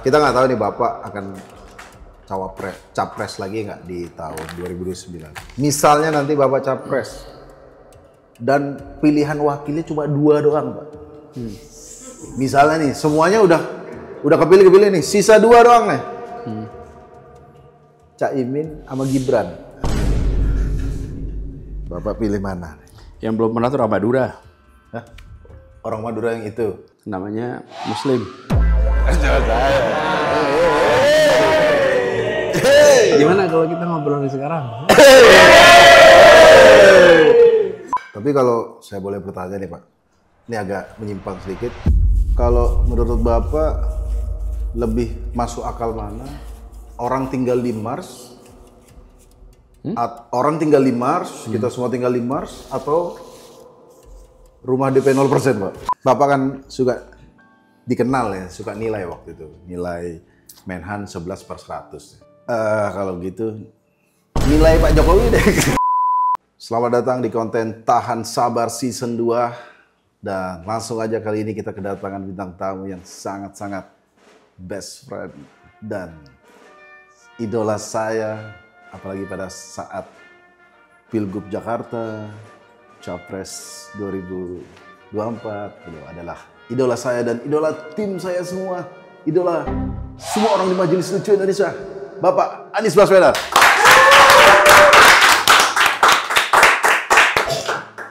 Kita nggak tahu nih Bapak akan capres lagi nggak di tahun 2029. Misalnya nanti Bapak capres dan pilihan wakilnya cuma 2 doang, Pak. Misalnya nih, semuanya udah kepilih nih, sisa 2 doang nih. Caimin sama Gibran. Bapak pilih mana? Yang belum pernah tuh orang Madura. Hah? Orang Madura yang itu? Namanya Muslim. Gimana kalau kita ngobrol sekarang? Tapi kalau saya boleh bertanya nih Pak, ini agak menyimpang sedikit. Kalau menurut Bapak lebih masuk akal mana? Orang tinggal di Mars, orang tinggal di Mars, kita semua tinggal di Mars, atau rumah DP 0% Pak? Bapak kan suka dikenal ya, suka nilai waktu itu, nilai Menhan 11/100. Kalau gitu, nilai Pak Jokowi deh. Selamat datang di konten Tahan Sabar Season 2. Dan langsung aja kali ini kita kedatangan bintang tamu yang sangat-sangat best friend dan idola saya, apalagi pada saat Pilgub Jakarta, Capres 2024, beliau adalah idola saya dan idola tim saya semua, idola semua orang di Majelis Lucu Indonesia, Bapak Anies Baswedan.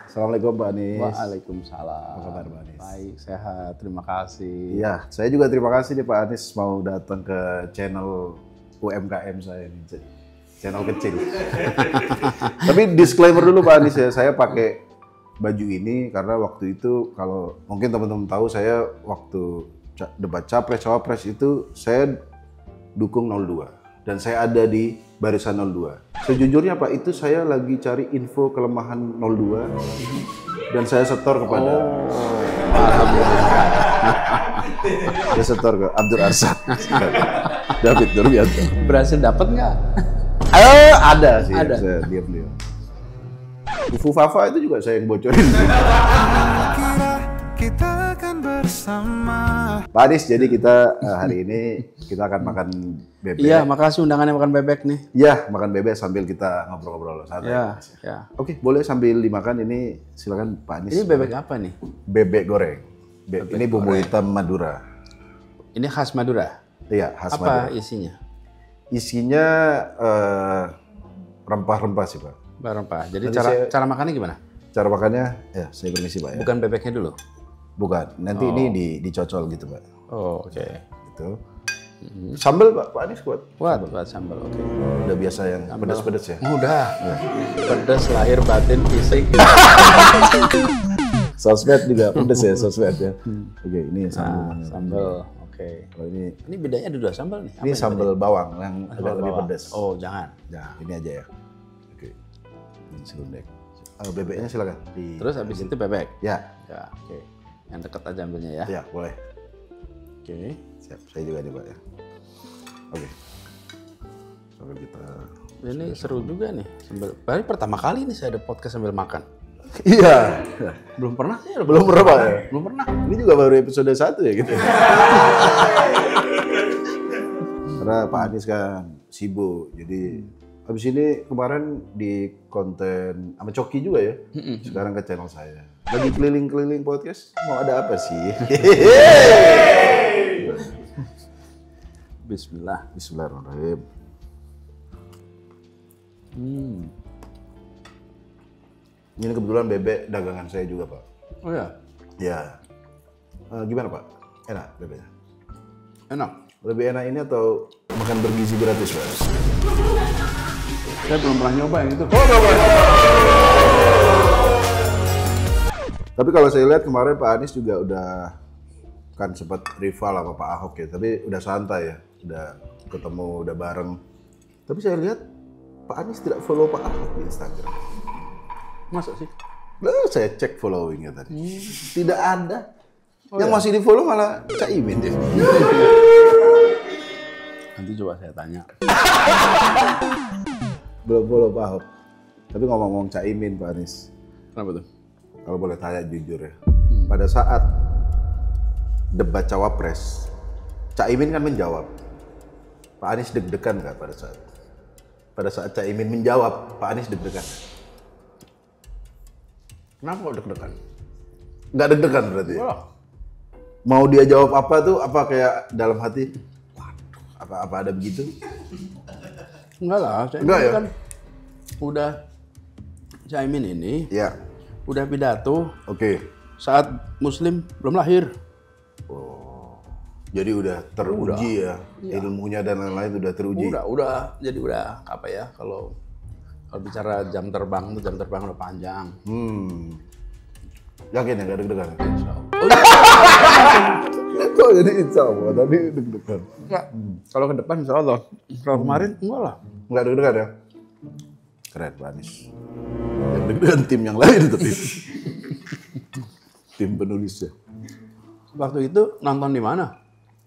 Assalamualaikum Pak Anies. Waalaikumsalam. Apa kabar Pak Anies? Baik, sehat. Terima kasih. Iya, saya juga terima kasih nih Pak Anies mau datang ke channel UMKM saya nih, channel kecil. Tapi disclaimer dulu Pak Anies ya, saya pakai baju ini karena waktu itu kalau mungkin teman-teman tahu saya waktu debat capres cawapres itu saya dukung 02 dan saya ada di barisan 02. Sejujurnya Pak, itu saya lagi cari info kelemahan 02 dan saya setor kepada Alhamdulillah. saya setor ke Abdur Arsad, David Nurbianto. Berhasil dapat nggak? Ada sih, Ada. Saya diam. Ufu Fafa itu juga saya yang bocorin. Kita akan bersama. Pak Anies, jadi kita hari ini kita akan makan bebek. Iya, makasih undangannya makan bebek nih. Iya, makan bebek sambil kita ngobrol-ngobrol santai. Iya, ya. Oke, boleh sambil dimakan ini, silakan Pak Anies. Ini bebek apa nih? Bebek goreng. Ini bumbu hitam Madura. Ini khas Madura. Iya, khas Apa Madura. isinya? Isinya rempah-rempah sih Pak. Rempah. Jadi Nanti cara makannya gimana? Cara makannya, ya saya permisi Pak ya. Bukan bebeknya dulu. Bukan, nanti ini dicocol gitu Pak. Oh, oke. Gitu. Sambal Pak Anies kuat. Buat sambal, oke. Udah biasa yang pedas-pedas ya. Udah. Pedas lahir batin fisik. Sosmed juga pedas ya, sosmed ya. Oke, ini sambal. Sambal, oke. Kalau ini bedanya ada 2 sambal nih. ini sambal bawang yang agak lebih bawang. pedas. Oh, jangan. Nah, ini aja ya. Oke. Ini serundeng. Bebeknya silakan. Terus habis itu bebek. Ya. Ya, oke. Yang dekat aja ambilnya ya. Ya, boleh. Oke. Siap, saya juga nih Pak ya. Oke. Sambil kita. Ini seru juga nih. Baru pertama kali nih saya ada podcast sambil makan. Iya. Belum pernah sih. Belum pernah Pak ya? Belum pernah. Ini juga baru episode 1 ya gitu. Karena Pak Anies kan sibuk, jadi habis ini kemarin di konten sama Coki juga ya. Sekarang ke channel saya. Lagi keliling-keliling podcast. Mau ada apa sih? Bismillah. Bismillahirrahmanirrahim. Ini kebetulan bebek dagangan saya juga Pak. Oh ya? Ya. Gimana Pak? Enak bebeknya? Enak. Lebih enak ini atau makan bergizi gratis Pak? Saya belum pernah nyoba yang itu. Tapi kalau saya lihat kemarin Pak Anies juga udah kan sempat rival sama Pak Ahok ya, tapi udah santai ya, udah ketemu, udah bareng. Tapi saya lihat Pak Anies tidak follow Pak Ahok di Instagram. Masa sih? Lah saya cek followingnya tadi, tidak ada. Yang masih di follow malah Caimin deh. Nanti coba saya tanya. Belum follow Pak Ahok. Tapi ngomong-ngomong Caimin Pak Anies. Kenapa tuh? Kalau boleh tanya jujur ya, pada saat debat cawapres, Caimin kan menjawab. Pak Anies deg-degan nggak pada saat Caimin menjawab, Pak Anies deg-degan? Kenapa kok deg-degan? Nggak deg-degan berarti? Wah. Mau dia jawab apa tuh? Apa kayak dalam hati? Waduh, apa ada begitu? Enggak lah, Enggak ya? kan udah Caimin ini Ya, udah pidato oke. saat Muslim belum lahir. Jadi udah teruji ya, ilmunya dan lain-lain udah teruji. Jadi udah apa ya, kalau bicara jam terbang udah panjang. Yakin ya nggak deg-degan? Oh iya. Kok jadi insya Allah tadi deg-degan? Enggak. Kalau ke depan insya Allah. Kalau kemarin enggak lah. Nggak deg-degan ya? Keren Pak Anies. Yang deg-degan tim yang lain tapi. Tim penulisnya. Waktu itu nonton di mana?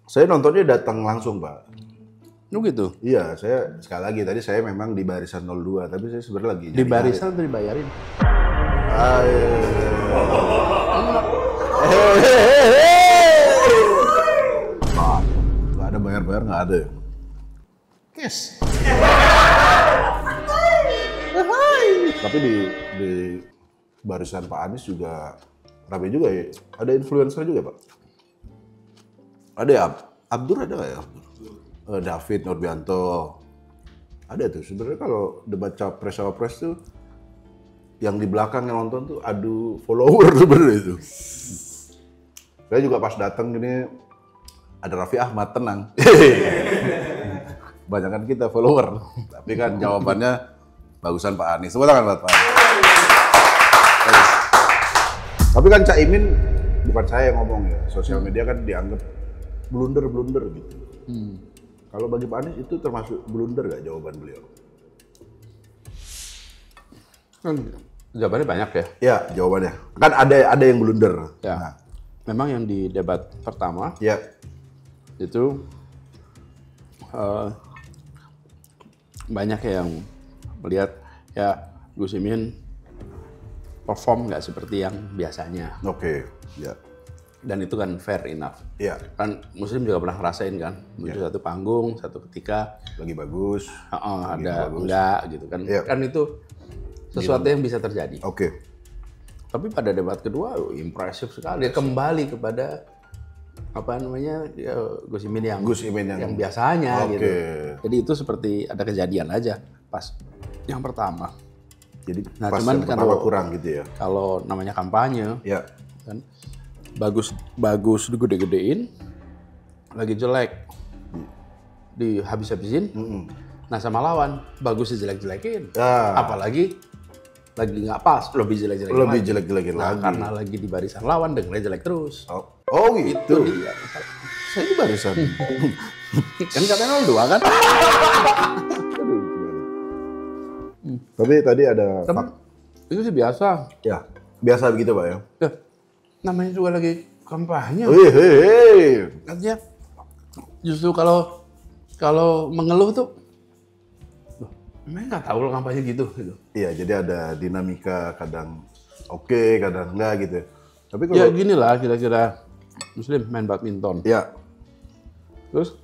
Saya nontonnya datang langsung Pak. Oh gitu. Iya, saya sekali lagi tadi saya memang di barisan 02, tapi saya sebenarnya lagi Di barisan atau dibayarin? Nggak ada bayar-bayar, nggak ada. Cash. Tapi di barisan Pak Anies juga rame juga ya. Ada influencer juga Pak. Ada ya, Abdur ada nggak ya? David Nurbianto. Ada tuh. Sebenarnya kalau debat capres-cawapres tuh yang di belakang yang nonton tuh adu follower sebenarnya itu. Saya juga pas datang gini ada Raffi Ahmad, tenang. Banyakan kita follower, tapi kan jawabannya bagusan Pak Anies. Tepuk tangan buat Pak Anies. Tapi kan Caimin, bukan saya yang ngomong ya, sosial media kan dianggap blunder gitu. Kalau bagi Pak Anies itu termasuk blunder gak jawaban beliau? Jawabannya banyak ya. Ya, jawabannya. Kan ada yang blunder. Ya. Nah, Memang yang di debat pertama ya. itu banyak yang melihat ya Gus Imin perform nggak seperti yang biasanya. Oke, ya. Dan itu kan fair enough. Ya, Kan Muslim juga pernah ngerasain kan, muncul satu panggung, satu ketika lagi bagus. ada bagus. enggak gitu kan. Iya. Kan itu sesuatu yang bisa terjadi. Oke. Tapi pada debat kedua impresif sekali, kembali kepada apa namanya ya, Gus Imin yang biasanya Oke. gitu. Jadi itu seperti ada kejadian aja pas yang pertama. Jadi Nah, pas cuman yang pertama kurang gitu ya. Kalau namanya kampanye Ya. kan bagus digede-gedein, lagi jelek dihabis-habisin. Nah sama lawan bagus dijelek-jelekin. Ya. Apalagi lagi nggak pas lebih jelek-jelekin. Lebih lagi. jelek-jelekin Nah, lagi. karena lagi di barisan lawan dengernya jelek terus. Oh gitu. Itu dia. Saya di barisan. Kan katanya 02 kan? Tapi tadi ada Itu sih biasa. ya, biasa begitu Pak ya. Ya, namanya juga lagi kampanye. Hei. Artinya justru kalau mengeluh tuh, loh, emang nggak tahu lo kampanye gitu. Iya, jadi ada dinamika kadang oke, kadang enggak gitu. Tapi kalau Ya gini lah kira-kira Muslim main badminton. ya, Terus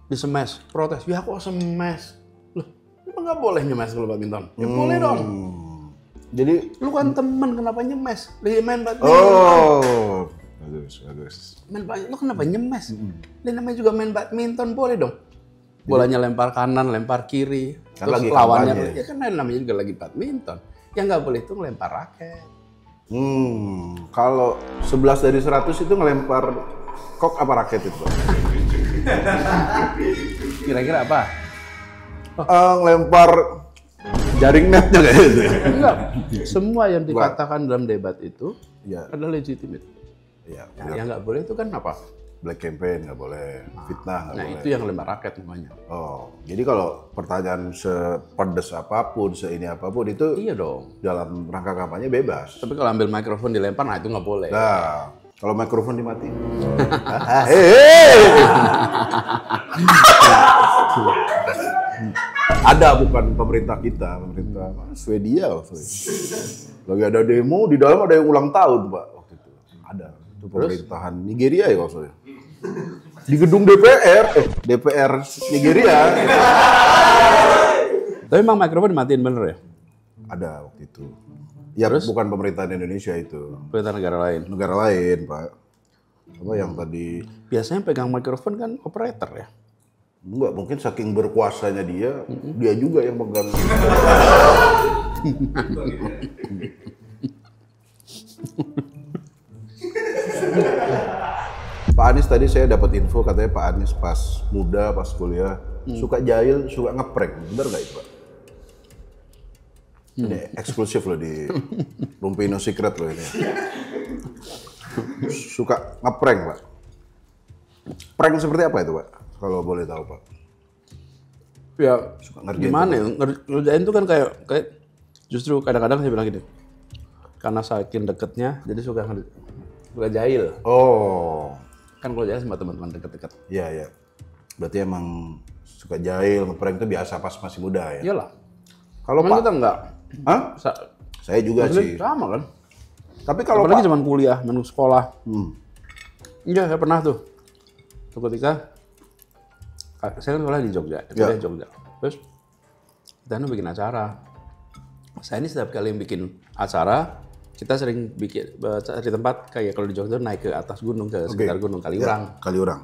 di smash, protes. Ya kok smash? Loh, emang nggak boleh nyemes kalau badminton? Ya boleh dong. jadi Lu kan temen, kenapa nyemes? Dia main badminton. oh, bagus. Main badminton, lu kenapa nyemes? Dia namanya juga main badminton, boleh dong. Bolanya lempar kanan, lempar kiri. Kan Terus lagi lawannya, kampanye. ya kan namanya juga lagi badminton. Yang nggak boleh itu ngelempar raket. Kalau 11 dari 100 itu ngelempar kok apa raket itu? Pak? Kira-kira apa? Ngelempar jaring netnya kayak gitu. Enggak. Semua yang dikatakan dalam debat itu Ya, adalah legitimate. ya. Nah, yang nggak boleh itu kan apa? Black campaign nggak boleh, fitnah nggak Nah boleh. itu yang lempar raket namanya. Oh, jadi kalau pertanyaan sepedes apapun, seini apapun itu Iya dong. dalam rangka kampanye bebas. Tapi kalau ambil mikrofon dilempar, nah itu nggak boleh. Nah, kalau mikrofon dimatiin. Ada bukan pemerintah kita, pemerintah Swedia waktu itu. Lagi ada demo di dalam ada yang ulang tahun Pak waktu itu. Ada. Itu pemerintahan Nigeria ya maksudnya. Di gedung DPR, DPR Nigeria. Tapi emang mikrofon dimatiin bener ya? Ada waktu itu. Ya terus? Bukan pemerintahan Indonesia itu. Pemerintahan negara lain? Negara lain, Pak. Apa yang tadi? Biasanya pegang mikrofon kan operator ya? Enggak, mungkin saking berkuasanya dia, dia juga yang pegang. Pak Anies tadi saya dapat info katanya Pak Anies pas muda, pas kuliah, suka jahil, suka ngeprank. Bener nggak itu, Pak? Ini eksklusif loh di Rumpi No Secret loh ini. Suka ngeprank, Pak. Prank seperti apa itu, Pak? Kalau boleh tahu, Pak. Ya, gimana ya? Ngerjain tuh kan kayak justru kadang-kadang saya bilang gini. Karena saking deketnya, jadi suka jahil. Oh. Kan kalau jahil sama teman-teman deket-deket. Iya, iya. Berarti emang suka jahil, ngeprank itu biasa pas masih muda ya? Iyalah. Kalau Pak... kita enggak. Hah? Saya juga sih. Sama kan? Tapi kalau apalagi Pak... zaman kuliah, menurut sekolah. Iya, saya pernah tuh. Ketika saya kan sekolah di Jogja, di Jogja. Terus kita bikin acara. Saya ini setiap kali bikin acara, kita sering bikin di tempat kayak kalau di Jogja naik ke atas gunung, ke sekitar gunung Kaliurang. Ya, Kaliurang.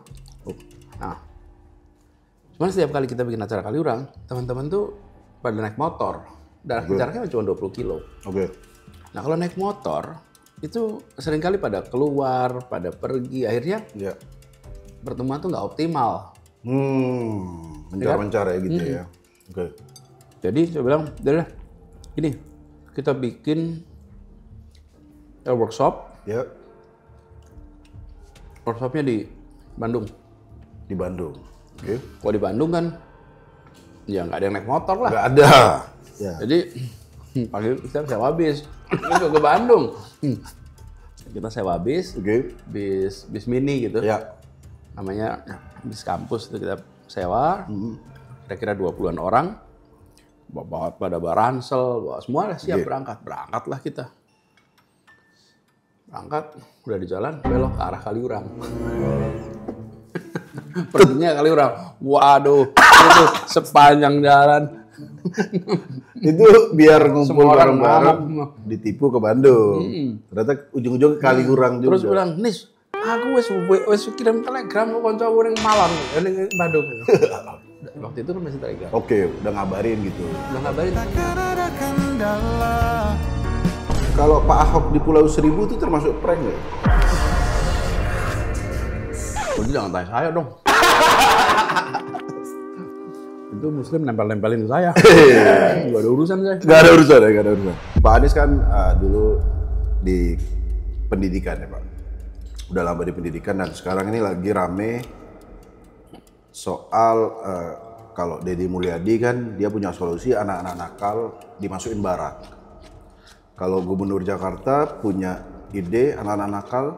Oh. Nah, cuman setiap kali kita bikin acara Kaliurang, teman-teman tuh pada naik motor. Dan jaraknya cuma 20 kilo. Oke. Nah, kalau naik motor, itu seringkali pada keluar, pada pergi. Akhirnya pertemuan tuh nggak optimal. Mencar-mencar ya gitu ya. Oke. Jadi saya bilang, ini kita bikin workshop. Ya. Workshopnya di Bandung. Di Bandung. Oke. Kalau di Bandung kan, ya nggak ada yang naik motor lah. Nggak ada. Ya. Jadi pagi kita sewa bis, ke Bandung. Kita sewa bis, bis mini gitu. Ya. Namanya bis kampus itu kita sewa. Kira-kira 20-an orang. Bawa pada ransel, bawa semua siap berangkat. Berangkatlah kita. Berangkat, udah di jalan, belok ke arah Kaliurang. Perginya Kaliurang. Waduh, itu sepanjang jalan. Itu biar ngumpul bareng-bareng ditipu ke Bandung. Ternyata ujung-ujung ke Kaliurang juga. Terus bilang, "Nis, aku wes kirim telegram ke kanca gue ning Malang, ning Bandung." Waktu itu kan masih telegram. Oke, udah ngabarin gitu. Udah ngabarin. Kalau Pak Ahok di Pulau Seribu itu termasuk prank nggak? Jadi jangan tanya saya dong. Itu Muslim nempel-nempelin ke saya. Gak ada urusan saya. Gak ada urusan ya, gak ada urusan. Pak Anies kan dulu di pendidikan ya Pak. Udah lama di pendidikan dan sekarang ini lagi rame soal kalau Deddy Mulyadi kan dia punya solusi anak-anak nakal dimasukin barak. Kalau Gubernur Jakarta punya ide anak-anak nakal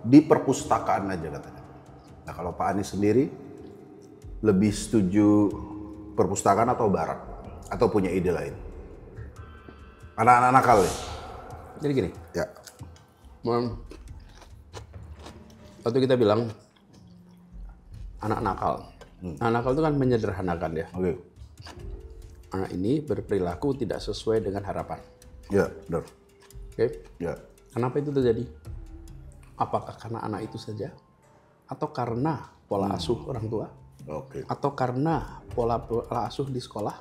di perpustakaan aja katanya. Nah kalau Pak Anies sendiri lebih setuju perpustakaan atau barak? Atau punya ide lain? Anak-anak nakal ya? Jadi gini. Ya. Waktu kita bilang anak nakal. Anak nakal itu kan menyederhanakan ya. Oke. Anak ini berperilaku tidak sesuai dengan harapan. Ya, benar. Oke. Ya. Kenapa itu terjadi? Apakah karena anak itu saja? Atau karena pola asuh orang tua? Oke. Atau karena pola asuh di sekolah?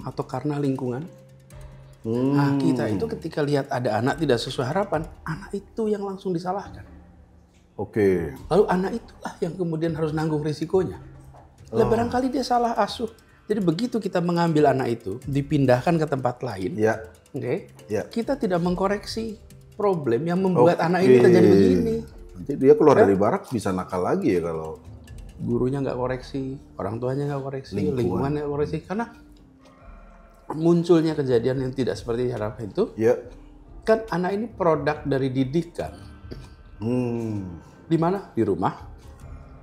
Atau karena lingkungan? Nah, kita itu ketika lihat ada anak tidak sesuai harapan, anak itu yang langsung disalahkan. Oke. Lalu anak itulah yang kemudian harus nanggung risikonya. Barangkali dia salah asuh. Jadi begitu kita mengambil anak itu, dipindahkan ke tempat lain, kita tidak mengkoreksi problem yang membuat anak ini terjadi begini. Nanti dia keluar dari barak bisa nakal lagi ya kalau gurunya nggak koreksi, orang tuanya nggak koreksi, lingkungannya nggak koreksi, karena munculnya kejadian yang tidak seperti diharapkan itu, kan anak ini produk dari didikan. Di mana? Di rumah,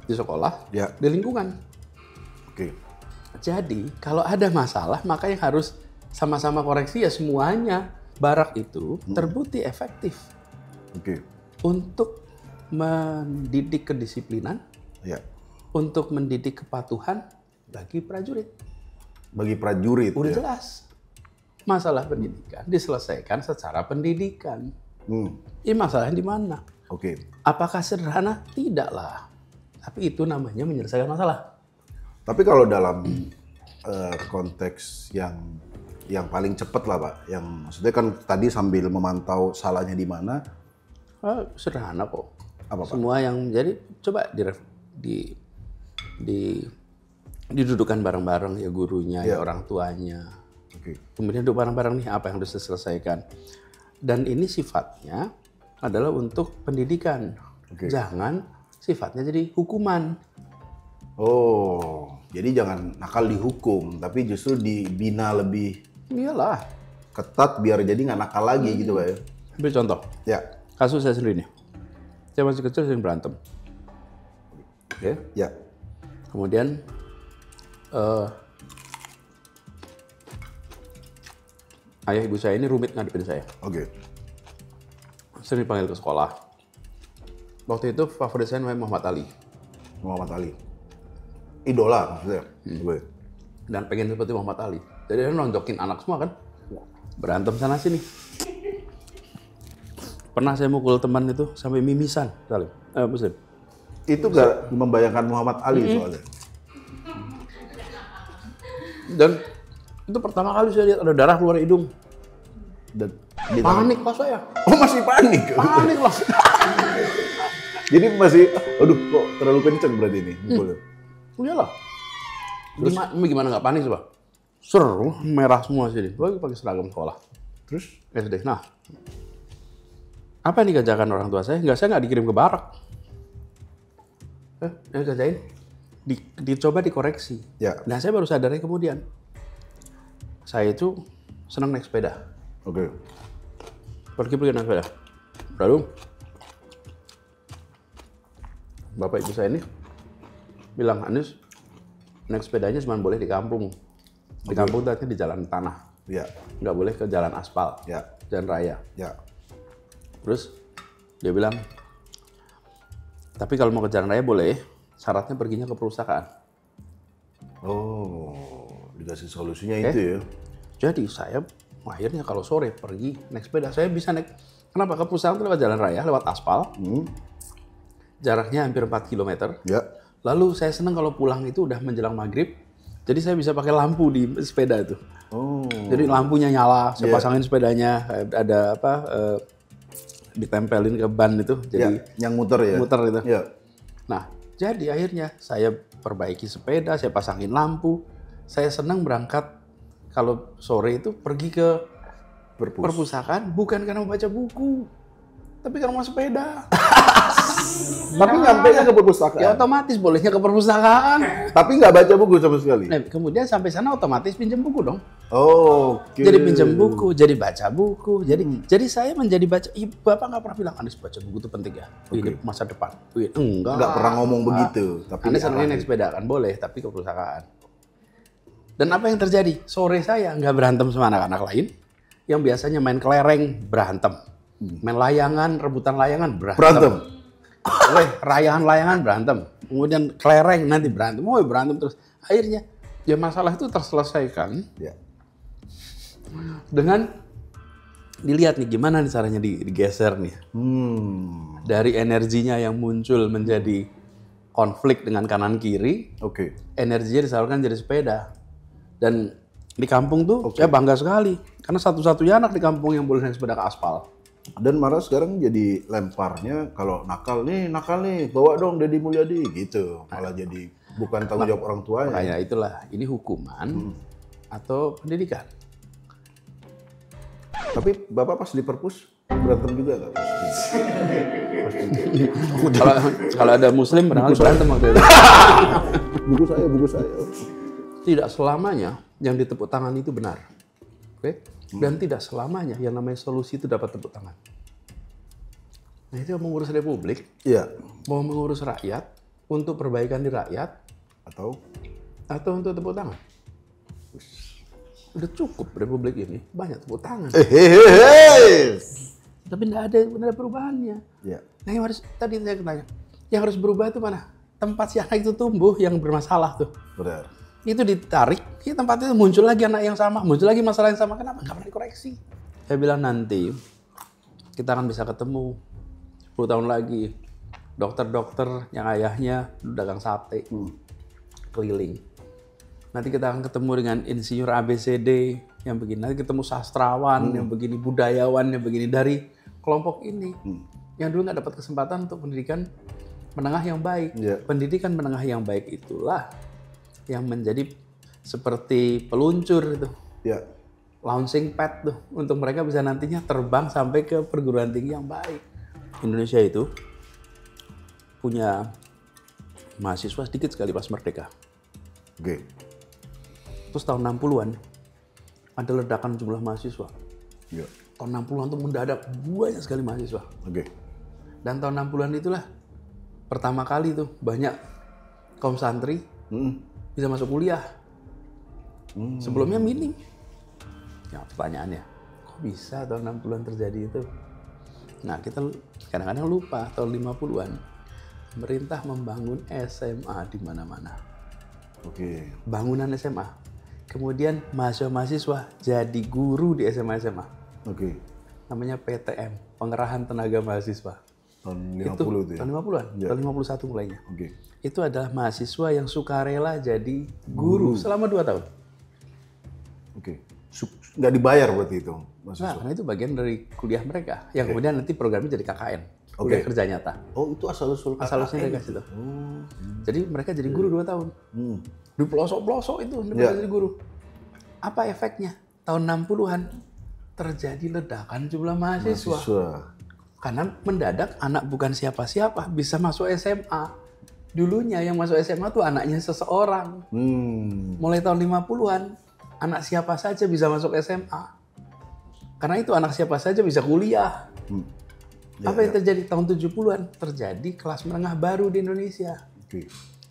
di sekolah, di lingkungan. Jadi kalau ada masalah, maka yang harus sama-sama koreksi ya semuanya. Barak itu terbukti efektif untuk mendidik kedisiplinan, Ya. untuk mendidik kepatuhan bagi prajurit. Bagi prajurit. Udah ya. jelas. Masalah pendidikan diselesaikan secara pendidikan. Ini masalahnya di mana? Oke. Apakah sederhana? Tidaklah. Tapi itu namanya menyelesaikan masalah. Tapi kalau dalam konteks yang paling cepat lah Pak, yang maksudnya kan tadi sambil memantau salahnya di mana. Sederhana kok. Apa Pak? Semua yang jadi coba didudukan bareng-bareng ya gurunya, ya orang tuanya. Oke. Kemudian duduk bareng-bareng nih apa yang harus diselesaikan. Dan ini sifatnya adalah untuk pendidikan. Oke. Jangan sifatnya jadi hukuman. Oh, jadi jangan nakal dihukum, tapi justru dibina lebih Iyalah. ketat biar jadi nggak nakal lagi gitu Pak ya. Ambil contoh. Ya. Kasus saya sendiri nih. Saya masih kecil sering berantem. Oke. Ya. Kemudian ayah ibu saya ini rumit ngadepin saya. Oke. Sering dipanggil ke sekolah. Waktu itu favorit saya namanya Muhammad Ali. Muhammad Ali. Idola maksudnya. Gue. Dan pengen seperti Muhammad Ali. Jadi dia nonjokin anak semua kan. Berantem sana sini. Pernah saya mukul teman itu sampai mimisan. Salim. Muslim. Itu gak membayangkan Muhammad Ali soalnya. Dan itu pertama kali saya lihat ada darah keluar hidung. Dan Panik pas saya. Oh masih panik. Panik lah. Jadi masih, aduh kok terlalu kenceng berarti ini mukulnya. Iyalah. Gimana nggak panik coba? Seru, merah semua sini. Gue pakai seragam sekolah. Terus? SD. Nah, apa yang dikerjakan orang tua saya? Saya nggak dikirim ke barak. Yang kerjain, dicoba dikoreksi. Ya. Nah, saya baru sadarnya kemudian. Saya itu senang naik sepeda. Oke. Pergi naik sepeda. Lalu, bapak ibu saya ini bilang, Anies, naik sepedanya cuma boleh di kampung. Di kampung itu artinya di jalan tanah. Ya. Nggak boleh ke jalan aspal, Ya. jalan raya. Ya. Terus dia bilang, tapi kalau mau ke jalan raya boleh, syaratnya perginya ke perusahaan. Oh, dikasih solusinya itu ya. Jadi saya akhirnya kalau sore pergi naik sepeda, saya bisa naik. Kenapa? Ke perusahaan itu lewat jalan raya, lewat aspal. Jaraknya hampir 4 km. Ya. Lalu saya senang kalau pulang itu udah menjelang maghrib, jadi saya bisa pakai lampu di sepeda itu. Oh. Jadi lampunya nyala, saya pasangin sepedanya, ada apa, ditempelin ke ban itu, jadi yang muter ya. muter itu. Ya. Nah, jadi akhirnya saya perbaiki sepeda, saya pasangin lampu. Saya senang berangkat kalau sore itu pergi ke perpustakaan, bukan karena membaca buku, tapi karena mau sepeda. Tapi nyampe ke perpustakaan. Ya otomatis bolehnya ke perpustakaan. Tapi nggak baca buku sama sekali. Kemudian sampai sana otomatis pinjam buku dong. Oh, oke. Jadi pinjam buku, jadi baca buku, jadi saya menjadi baca. Bapak nggak pernah bilang Anies baca buku itu penting ya. Ini masa depan. Enggak. Nggak pernah ngomong begitu. Tapi Anies senangnya naik sepeda kan boleh, tapi ke perusahaan. Dan apa yang terjadi? Sore saya nggak berantem sama anak-anak lain, yang biasanya main kelereng berantem, main layangan, rebutan layangan berantem. Layangan berantem, kemudian kelereng nanti berantem, berantem terus. Akhirnya ya masalah itu terselesaikan. Ya. Dengan dilihat nih gimana nih caranya digeser nih. Dari energinya yang muncul menjadi konflik dengan kanan kiri, energinya disalurkan jadi sepeda. Dan di kampung tuh saya bangga sekali karena satu-satunya anak di kampung yang boleh naik sepeda ke aspal. Dan malah sekarang jadi lemparnya kalau nakal nih bawa dong Deddy Mulyadi gitu. Malah jadi bukan tanggung jawab orang tuanya. Makanya itulah ini hukuman atau pendidikan. Tapi Bapak pas di perpus berantem juga nggak? Kalau ada Muslim barangkali berantem waktu itu. Buku saya. Tidak selamanya yang ditepuk tangan itu benar. Oke? Dan tidak selamanya yang namanya solusi itu dapat tepuk tangan. Nah itu mengurus republik, mau mengurus rakyat, untuk perbaikan di rakyat, atau untuk tepuk tangan. Udah cukup republik ini, banyak tepuk tangan. Tapi tidak ada perubahannya. Ya. Nah yang harus, tadi saya tanya, yang harus berubah itu mana? tempat si anak itu tumbuh yang bermasalah tuh. Benar. Itu ditarik, ya tempat itu muncul lagi anak yang sama, muncul lagi masalah yang sama. Kenapa? Nggak pernah dikoreksi. Saya bilang nanti kita akan bisa ketemu 10 tahun lagi. Dokter-dokter yang ayahnya dagang sate, keliling. Nanti kita akan ketemu dengan insinyur ABCD yang begini. Nanti ketemu sastrawan yang begini, budayawan yang begini dari kelompok ini. Yang dulu nggak dapat kesempatan untuk pendidikan menengah yang baik. Pendidikan menengah yang baik itulah yang menjadi seperti peluncur itu. Launching pad tuh untuk mereka bisa nantinya terbang sampai ke perguruan tinggi yang baik. Indonesia itu punya mahasiswa sedikit sekali pas merdeka. Terus tahun 60-an ada ledakan jumlah mahasiswa. Tahun 60-an tuh mendadak banyak sekali mahasiswa. Dan tahun 60-an itulah pertama kali tuh banyak kaum santri bisa masuk kuliah. Sebelumnya minim. Ya pertanyaannya, kok bisa tahun 60-an terjadi itu? Nah kita kadang-kadang lupa tahun 50-an pemerintah membangun SMA di mana-mana. Bangunan SMA. Kemudian mahasiswa-mahasiswa jadi guru di SMA-SMA. Namanya PTM, Pengerahan Tenaga Mahasiswa. Tahun 50 itu ya? Tahun 50-an, tahun 51 mulainya. Itu adalah mahasiswa yang sukarela jadi guru selama 2 tahun. Nggak dibayar berarti itu mahasiswa? Nah, karena itu bagian dari kuliah mereka. Yang kemudian nanti programnya jadi KKN. Kuliah kerja nyata. Oh, itu asal-usul KKN? Asal-usulnya dari situ. Jadi mereka jadi guru 2 tahun. Di pelosok-pelosok itu mereka jadi guru. Apa efeknya? Tahun 60-an terjadi ledakan jumlah mahasiswa. Karena mendadak anak bukan siapa-siapa bisa masuk SMA. Dulunya yang masuk SMA tuh anaknya seseorang. Mulai tahun 50-an, anak siapa saja bisa masuk SMA. Karena itu anak siapa saja bisa kuliah. Apa yang terjadi tahun 70-an? Terjadi kelas menengah baru di Indonesia.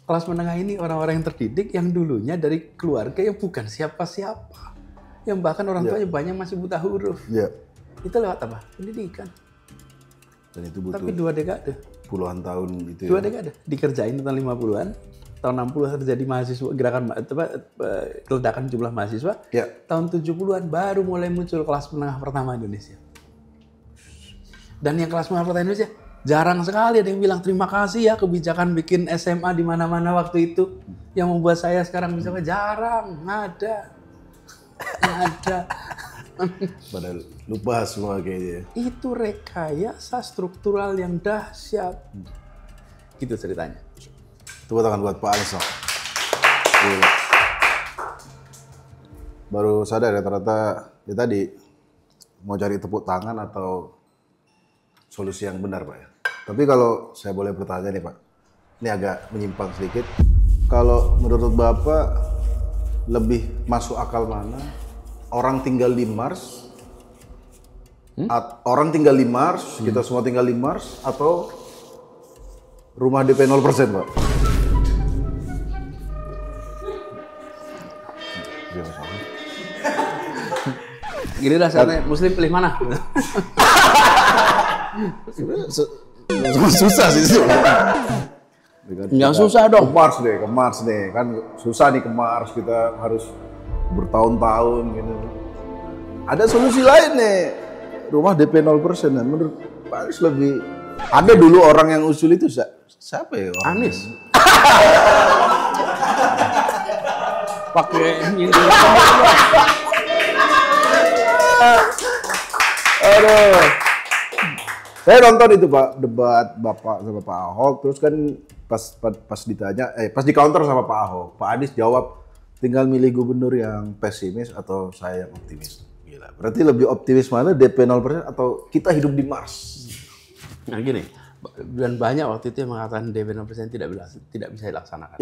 Kelas menengah ini orang-orang yang terdidik yang dulunya dari keluarga yang bukan siapa-siapa. Yang bahkan orang tuanya banyak masih buta huruf. Itu lewat apa? Pendidikan. Dan itu butuh tapi 2 dekade. Puluhan tahun itu 2 dekade. Dikerjain tahun 50-an. Tahun 60-an terjadi mahasiswa, gerakan ledakan jumlah mahasiswa. Tahun 70-an baru mulai muncul kelas menengah pertama Indonesia. Dan yang kelas menengah pertama Indonesia jarang sekali ada yang bilang terima kasih ya kebijakan bikin SMA di mana-mana waktu itu yang membuat saya sekarang bisa jarang, nggak ada. Padahal lupa semua kayaknya. Itu rekayasa struktural yang dahsyat. Gitu ceritanya. Tepuk tangan buat Pak Anies. Baru sadar ya ternyata ya tadi mau cari tepuk tangan atau solusi yang benar Pak ya. Tapi kalau saya boleh bertanya nih Pak, ini agak menyimpang sedikit. Kalau menurut Bapak lebih masuk akal mana? Orang tinggal di Mars, kita semua tinggal di Mars, atau rumah DP 0% Pak? Gini dah saatnya Muslim pilih mana? Susah sih. Nggak susah dong. Ke Mars deh. Kan susah nih ke Mars, kita harus bertahun-tahun gitu. Ada solusi lain nih. Rumah DP 0%. Menurut Pak Anies lebih... Ada dulu orang yang usul itu, siapa ya? Anies. Pakai nyindir. Aduh. Saya nonton itu Pak, debat Bapak sama Pak Ahok, terus kan pas ditanya, pas di counter sama Pak Ahok, Pak Anies jawab, tinggal milih gubernur yang pesimis atau saya yang optimis. Gila. Berarti lebih optimis mana DP 0% atau kita hidup di Mars? Nah gini, dan banyak waktu itu yang mengatakan DP 0% tidak bisa dilaksanakan.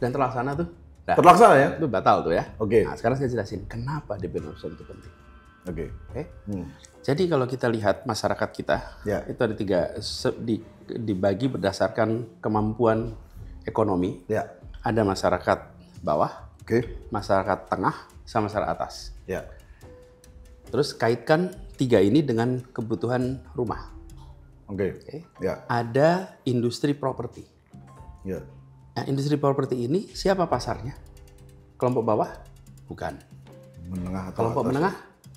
Dan terlaksana tuh. Nah, terlaksana ya? Itu batal tuh ya. Nah, sekarang saya jelasin kenapa DP 0% itu penting. Jadi kalau kita lihat masyarakat kita, itu ada 3, dibagi berdasarkan kemampuan ekonomi. Ada masyarakat bawah, masyarakat tengah, sama masyarakat atas. Terus kaitkan 3 ini dengan kebutuhan rumah. Ada industri properti. Ya. Nah, industri properti ini siapa pasarnya? Kelompok bawah? Bukan. Menengah atau Kelompok atas? menengah?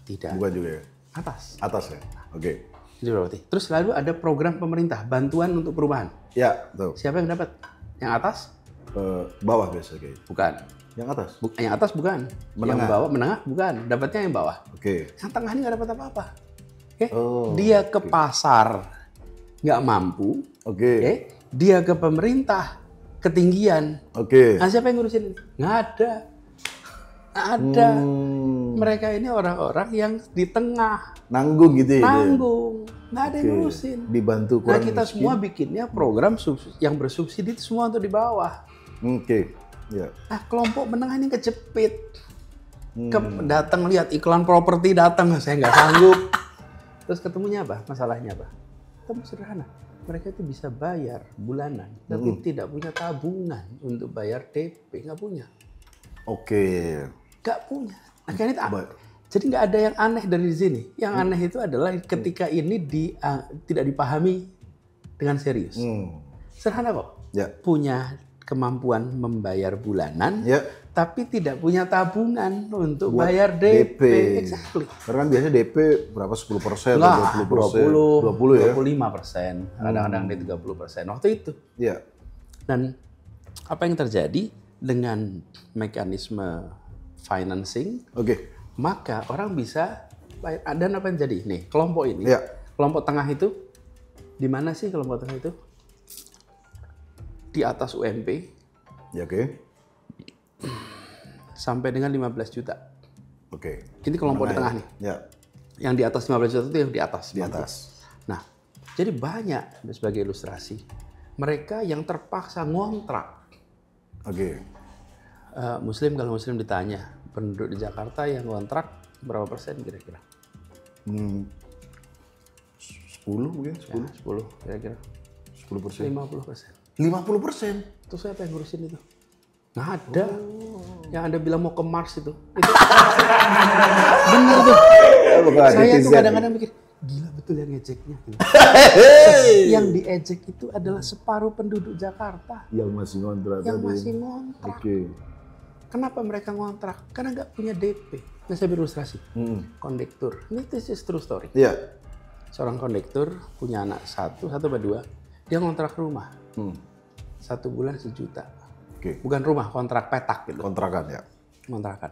Tidak. Bukan juga ya? Atas. Atas ya? Oke. Industri properti. Terus lalu ada program pemerintah, bantuan untuk perumahan. Ya, tahu. Siapa yang dapat? Yang atas? Bawah biasa kayak. Bukan. Yang atas? Yang atas bukan. Menengah. Yang bawah, menengah bukan. Dapatnya yang bawah. Oke. Yang tengah ini nggak dapat apa-apa. Oke? Oh, Dia ke pasar, nggak mampu. Oke. Oke? Dia ke pemerintah, ketinggian. Oke. Nah, siapa yang ngurusin ini? Nggak ada. Nggak ada. Mereka ini orang-orang yang di tengah. Nanggung gitu ya? dia? Nanggung. Nggak ada yang Oke. ngurusin. Dibantu Nah, kurang kita miskin. semua bikinnya program yang bersubsidi itu semua untuk di bawah. Oke. Ya. Nah, kelompok menengah ini kejepit. Datang lihat iklan properti, datang, saya nggak sanggup. Terus ketemunya apa? Masalahnya apa? Ketemu sederhana. Mereka itu bisa bayar bulanan, tapi tidak punya tabungan untuk bayar DP, nggak punya. Oke. Nggak punya. Akhirnya itu Baik. jadi nggak ada yang aneh dari sini. Yang aneh itu adalah ketika ini tidak dipahami dengan serius. Sederhana kok. Ya. Punya kemampuan membayar bulanan, Ya. tapi tidak punya tabungan untuk Buat bayar DP. Exactly. Karena kan biasanya DP berapa? 10% Lah, atau 20%? 20 ya? 25%, kadang-kadang di 30%. Waktu itu. Iya. Dan apa yang terjadi dengan mekanisme financing, Oke. maka orang bisa bayar. Dan apa yang jadi? Nih, kelompok ini, Iya. kelompok tengah itu, di mana sih kelompok tengah itu? Di atas UMP, Ya, oke. sampai dengan 15 juta. Oke. Ini kelompok di tengah nih. Ya. Yang di atas 15 juta itu yang di atas. Di atas. Nah, jadi banyak sebagai ilustrasi. Mereka yang terpaksa ngontrak. Oke. Muslim, kalau Muslim ditanya, penduduk di Jakarta yang ngontrak berapa persen kira-kira? 10 mungkin? 10? Ya, 10 kira-kira. 10%? 50%. 50%? Terus siapa yang ngurusin itu? Nggak ada. Yang Anda bilang mau ke Mars itu. Bener tuh. Saya tuh kadang-kadang mikir, gila betul yang ngejeknya. Gitu. Yang diejek itu adalah separuh penduduk Jakarta. Yang masih ngontrak Yang tadi. masih ngontrak. Oke. Kenapa mereka ngontrak? Karena nggak punya DP. Nah, saya berilustrasi. Kondektur. Ini this is true story. Iya. Seorang kondektur punya anak satu atau dua. Dia ngontrak rumah. 1 bulan 1 juta. Oke. Bukan rumah, kontrak petak gitu. Kontrakan ya. Kontrakan.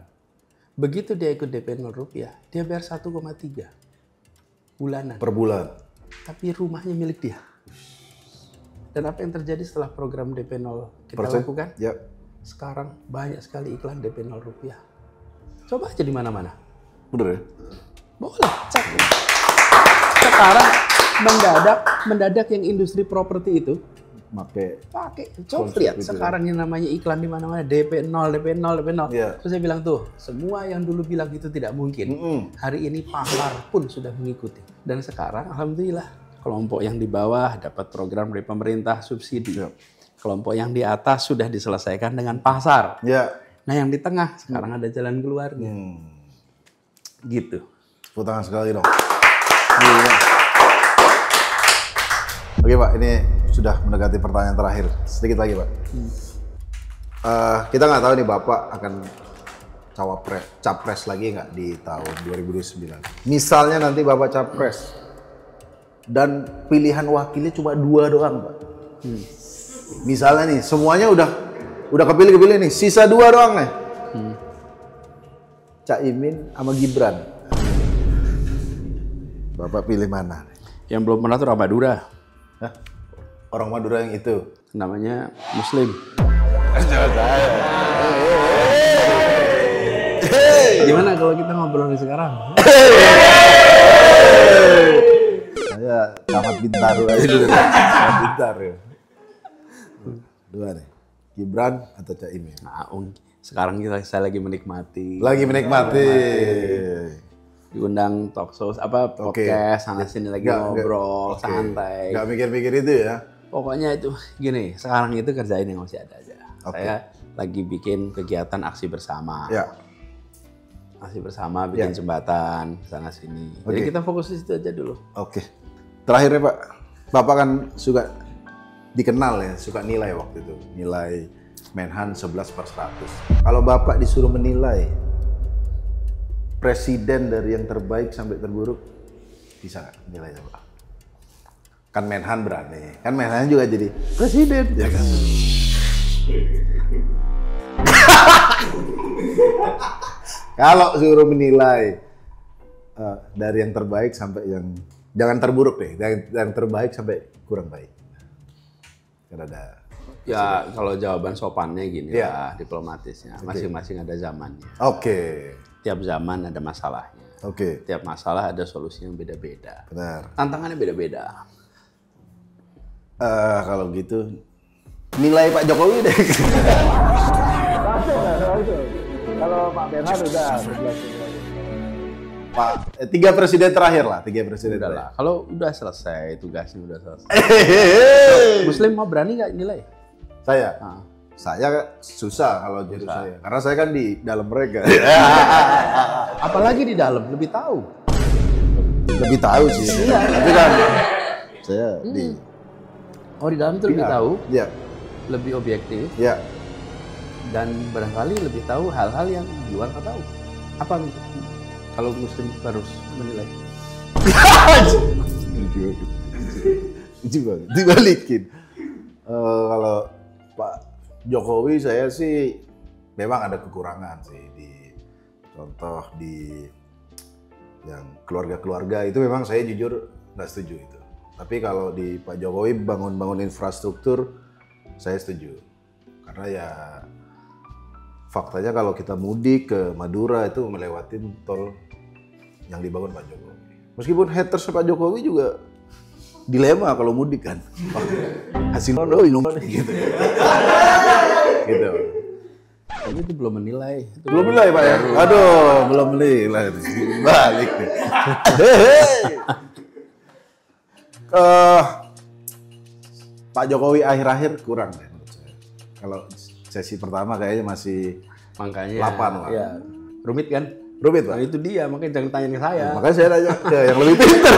Begitu dia ikut DP 0 rupiah, dia bayar 1,3 bulanan. Per bulan. Tapi rumahnya milik dia. Dan apa yang terjadi setelah program DP 0 kita Persen? lakukan? Ya. Sekarang banyak sekali iklan DP 0 rupiah. Coba aja di mana-mana. Bener ya? Boleh, cek. Sekarang mendadak yang industri properti itu pakai. Coba Konsep lihat itu ya. sekarang yang namanya iklan di mana-mana DP 0, DP 0, DP 0. Iya. Terus saya bilang tuh, semua yang dulu bilang itu tidak mungkin. Hari ini pasar pun sudah mengikuti. Dan sekarang alhamdulillah kelompok yang di bawah dapat program dari pemerintah subsidi. Iya. Kelompok yang di atas sudah diselesaikan dengan pasar. Ya. Nah, yang di tengah sekarang ada jalan keluarnya. Gitu. Tepuk tangan sekali dong. Iya. Oke Pak, ini sudah mendekati pertanyaan terakhir. Sedikit lagi Pak. Kita nggak tahu nih Bapak akan capres lagi nggak di tahun 2029. Misalnya nanti Bapak capres dan pilihan wakilnya cuma 2 doang Pak. Misalnya nih, semuanya udah kepilih nih, sisa 2 doang nih. Cak Imin sama Gibran. Bapak pilih mana? Yang belum pernah tuh orang Madura. Hah? Orang Madura yang itu? Namanya Muslim. Gimana kalau kita ngobrol sekarang? Saya Camat Bintaro aja dulu. Camat Bintaro ya. 2 nih. Gibran atau Cak Imin? Nah, sekarang saya lagi menikmati. Lagi menikmati. Diundang talk show podcast sana sini lagi ngobrol santai. Gak mikir-mikir itu ya? Pokoknya itu gini, sekarang itu kerjain yang masih ada aja. Saya lagi bikin kegiatan aksi bersama. Ya. Aksi bersama, bikin jembatan sana sini. Jadi kita fokus di situ aja dulu. Oke. Terakhir ya Pak, Bapak kan suka dikenal ya, suka nilai waktu itu. Nilai Menhan 11/100. Kalau Bapak disuruh menilai presiden dari yang terbaik sampai terburuk, bisa nggak nilainya Pak? Kan Menhan berani, kan Menhan juga jadi presiden, ya kan? Kalau suruh menilai dari yang terbaik sampai yang jangan terburuk deh, dari yang terbaik sampai kurang baik. Kan ada. Ya kalau jawaban sopannya gini Ya. lah, diplomatisnya. Masing-masing ada zamannya. Oke, Tiap zaman ada masalahnya. oke, Tiap masalah ada solusi yang beda-beda. benar. Tantangannya beda-beda. Kalau gitu nilai Pak Jokowi deh. Kalau Pak Menhan udah Pak, tiga presiden terakhir lah, tiga presiden Udah terakhir. lah. Kalau udah selesai, tugasnya udah selesai. Muslim mau berani nggak nilai? Saya, Ah. saya susah kalau jadi saya, karena saya kan di dalam mereka. Apalagi di dalam, lebih tahu. Lebih tahu sih, tapi kan saya di Oh di dalam itu lebih tahu, ya, lebih objektif, ya. dan barangkali lebih tahu hal-hal yang di luar nggak tahu. Apa kalau Muslim harus menilai? Lucu banget, dibalikin. Kalau Pak Jokowi saya sih memang ada kekurangan sih contoh di yang keluarga-keluarga itu memang saya jujur nggak setuju itu. Tapi kalau di Pak Jokowi bangun infrastruktur saya setuju. Karena ya faktanya kalau kita mudik ke Madura itu melewatin tol yang dibangun Pak Jokowi. Meskipun haters Pak Jokowi juga dilema kalau mudik kan. Hasil gitu. Gitu. Tapi itu belum menilai. Itu Belum menilai Pak ya? Aduh, belum menilai. Balik nih. Pak Jokowi akhir-akhir kurang ya menurut saya. Kalau sesi pertama kayaknya masih Makanya 8 lah. Ya, rumit kan? rumit Nah, Pak. itu dia, makanya jangan tanya ke saya. Makanya saya nanya ke yang lebih pintar.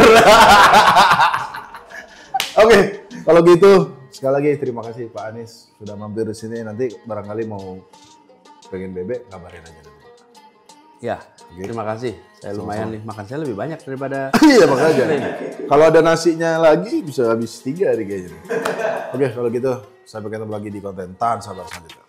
Oke, kalau gitu sekali lagi terima kasih Pak Anies sudah mampir di sini. Nanti barangkali mau pengen bebek kabarin aja dulu. Ya, terima kasih. Saya lumayan nih, makan saya lebih banyak daripada Iya makanya. Kalau ada nasinya lagi bisa habis 3 nih kayaknya. Oke, kalau gitu sampai ketemu lagi di konten Tahan Sabar selanjutnya.